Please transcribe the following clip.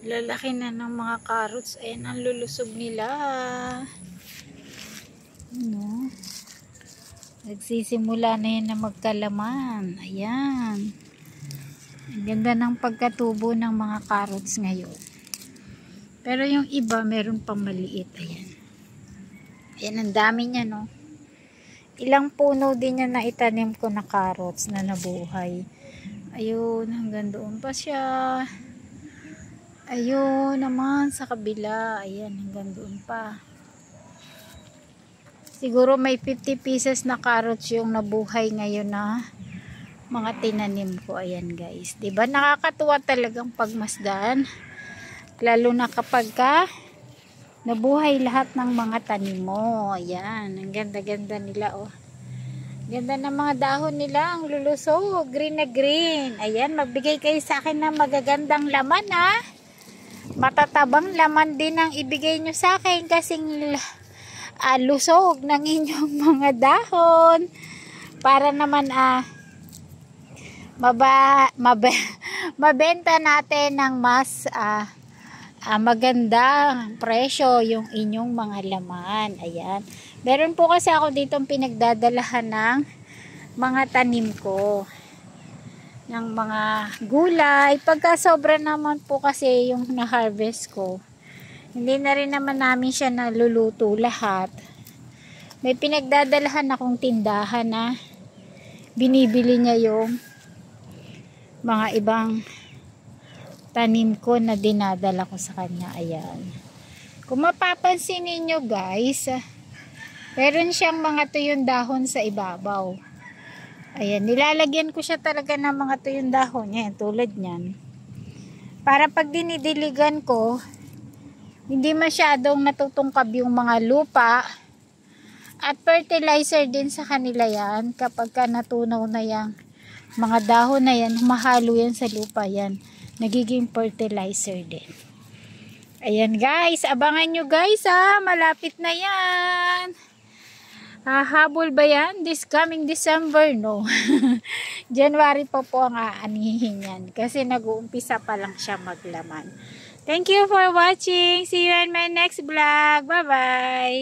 Lalaki na ng mga carrots. Ayan ang lulusog nila. Ano? Nagsisimula na yan na magkalaman. Ayan. Ang ganda ng pagkatubo ng mga carrots ngayon. Pero yung iba meron pang maliit. Ayan. Ayan ang dami niya, no? Ilang puno din yan na itanim ko na carrots na nabuhay. Ayun, hanggang doon pa siya. Ayun naman sa kabila. Ayan, hanggang doon pa. Siguro may 50 pieces na carrots yung nabuhay ngayon na mga tinanim ko. Ayan guys. Diba nakakatuwa talagang pagmasdan. Lalo na kapag nabuhay lahat ng mga tanim mo. Ayan. Ang ganda-ganda nila, oh. Ganda ng mga dahon nila. Ang lulusog. Green na green. Ayan. Magbigay kayo sa akin ng magagandang laman, ha. Matatabang laman din ang ibigay nyo sa akin. Kasing lusog ng inyong mga dahon. Para naman, mabenta natin ng mas, magandang presyo yung inyong mga laman. Ayan. Meron po kasi ako ditong pinagdadalahan ng mga tanim ko. Ng mga gulay. Pagka sobra naman po kasi yung na-harvest ko, hindi na rin naman namin siya naluluto lahat. May pinagdadalahan akong tindahan na binibili niya yung mga ibang tanim ko na dinadala ko sa kanya. Ayan. Kung mapapansin niyo guys, meron siyang mga tuyong dahon sa ibabaw. Ayan, nilalagyan ko siya talaga ng mga tuyong dahon. Ayan, tulad niyan. Para pag dinidiligan ko, hindi masyadong natutungkab yung mga lupa. At fertilizer din sa kanila yan. Kapag natunaw na yung mga dahon na yan, humahalo yan sa lupa yan. Nagiging fertilizer din. Ayan guys, abangan nyo guys malapit na yan. Habol ba yan? This coming December? No. January pa po ang aanihin yan. Kasi nag-uumpisa pa lang siya maglaman. Thank you for watching. See you in my next vlog. Bye bye.